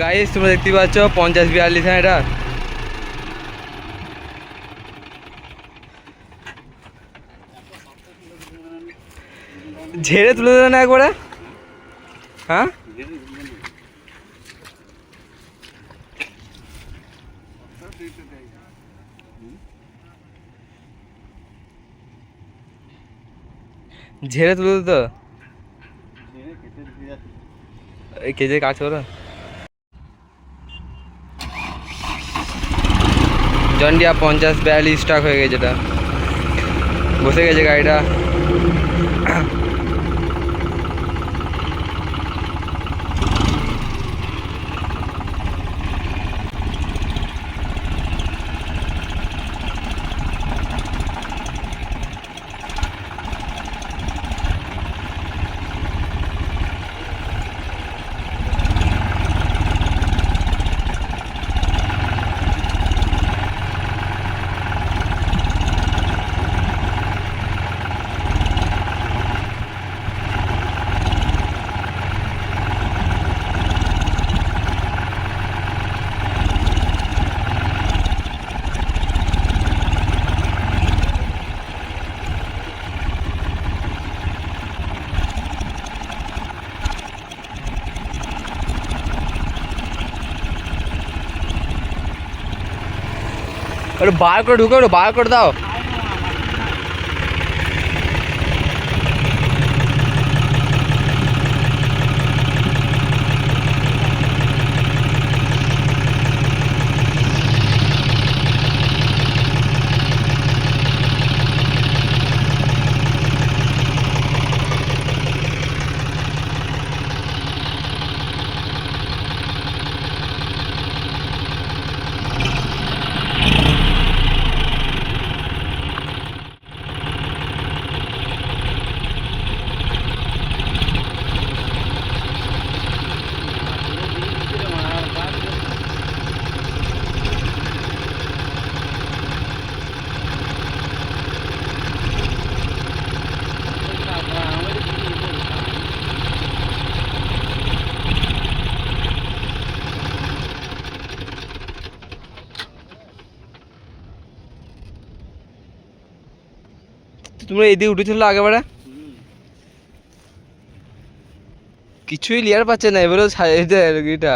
Guys তোমরা দেখতে পাচ্ছ 50-42 হ্যাঁ এটা ঝেড়ে তুলে দেবে না একবারে হ্যাঁ ঝেড়ে তুলে দিত এই কেজে কাজ করো জন্ডিয়া 50-42 স্টাক হয়ে গেছে এটা বসে গেছে গাড়িটা ওটা বার করে ঢুকে ওটা বার করে দাও তোমরা এদিকে উঠেছিল আগেবারে কিছুই লিয়ার পাচ্ছে না এবারেও এটা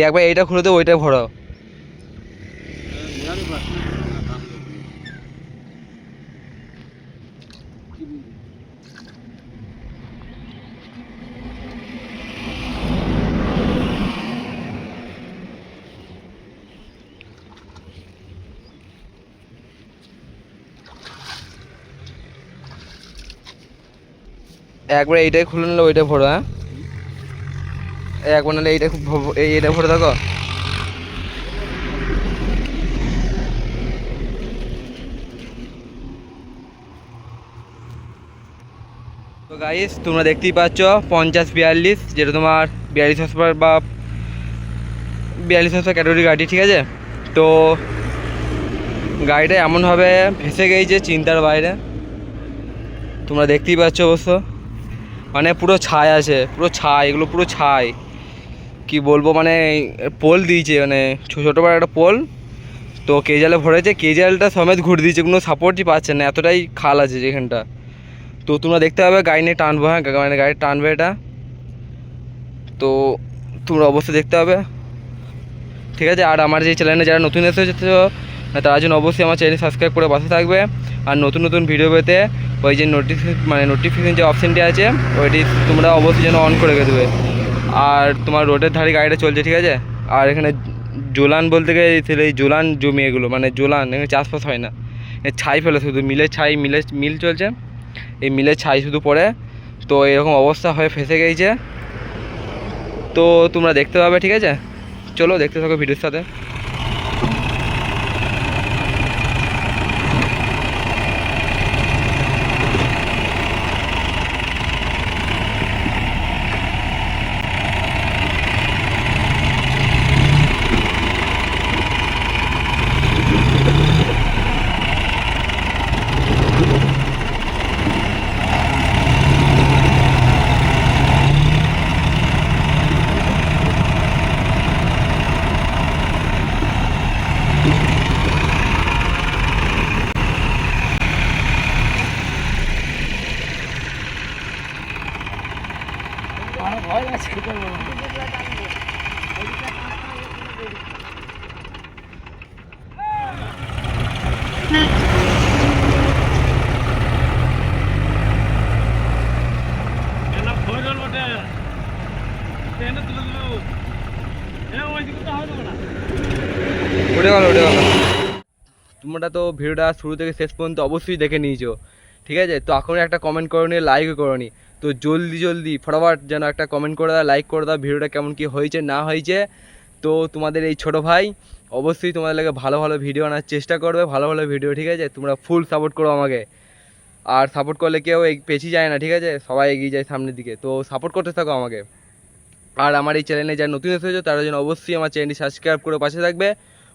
একবার এইটা খুলে তো ওইটা ভরাও একবার এইটাই খুলে নিলে ওইটা ভরো হ্যাঁ একবার নিলে এইটা ভরে থাকো তো গাইস তোমরা দেখতেই পাচ্ছ 50-42 যেটা তোমার 42 হর্স পাওয়ার বা 42 হর্স ক্যাটাগরি গাড়ি ঠিক আছে তো গাড়িটা এমনভাবে ফেসে গেছে চিন্তার বাইরে তোমরা দেখতেই পাচ্ছ অবশ্য মানে পুরো ছাই আছে পুরো ছাই এগুলো পুরো ছাই কি বলবো মানে পোল দিয়েছে মানে ছোটো বড় একটা পোল তো কেজালে ভরেছে কেজালটা সমেত ঘুরে দিয়েছে কোনো সাপোর্টই পাচ্ছে না এতটাই খাল আছে যেখানটা তো তোমরা দেখতে পাবে গাড়ি নিয়ে টানবো হ্যাঁ মানে গাড়ি টানবে এটা তো তোমরা অবশ্যই দেখতে হবে ঠিক আছে আর আমার যে চ্যানেলে যারা নতুন এসেছে তার জন্য অবশ্যই আমার চ্যানেল সাবস্ক্রাইব করে পাশে থাকবে আর নতুন নতুন ভিডিও পেতে ওই যে নোটিফিকেশন যে অপশানটি আছে ওইটি তোমরা অবশ্যই যেন অন করে দেবে আর তোমার রোডের ধারে গাড়িটা চলছে ঠিক আছে আর এখানে জোলান বলতে গেলে এই জোলান জমি এগুলো মানে জোলান এখানে চাষবাস হয় না ছাই ফেলে শুধু মিলের ছাই মিল চলছে এই মিলের ছাই শুধু পড়ে তো এরকম অবস্থা হয়ে ফেসে গেছে তো তোমরা দেখতে পাবে ঠিক আছে চলো দেখতে থাকো ভিডিওর সাথে উঠে গেল উঠে গেল। তোমরা তো ভিডিওটা শুরু থেকে শেষ পর্যন্ত অবশ্যই দেখে নিয়েছো, ঠিক আছে? তো এখন একটা কমেন্ট করো নি, লাইকও করো নি, তো জলদি জলদি ফটাফট যেন একটা কমেন্ট করে দাও, লাইক করে দাও ভিডিওটা কেমন কী হয়েছে না হয়েছে। তো তোমাদের এই ছোটো ভাই অবশ্যই তোমাদের লাগে ভালো ভালো ভিডিও আনার চেষ্টা করবে, ভালো ভালো ভিডিও, ঠিক আছে? তোমরা ফুল সাপোর্ট করো আমাকে, আর সাপোর্ট করলে কেউ পেছিয়ে যায় না, ঠিক আছে? সবাই এগিয়ে যায় সামনের দিকে, তো সাপোর্ট করতে থাকো আমাকে। আর আমার এই চ্যানেলে যারা নতুন এসেছো তারা যেন অবশ্যই আমার চ্যানেলটি সাবস্ক্রাইব করে পাশে থাকবে,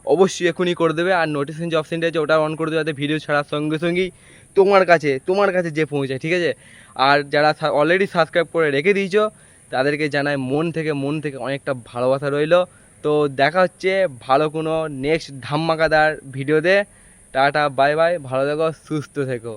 অবশ্যই এখনই করে দেবে। আর নোটিফিকেশন যে অপশানটা আছে ওটা অন করে দেবে, যাতে ভিডিও ছাড়ার সঙ্গে সঙ্গেই তোমার কাছে যে পৌঁছায়, ঠিক আছে? আর যারা অলরেডি সাবস্ক্রাইব করে রেখে দিয়েছো তাদেরকে জানায় মন থেকে অনেকটা ভালোবাসা রইলো। তো দেখা হচ্ছে ভালো কোনো নেক্সট ধামাকাদার ভিডিওতে। টাটা বাই বাই, ভালো থেকো, সুস্থ থেকো।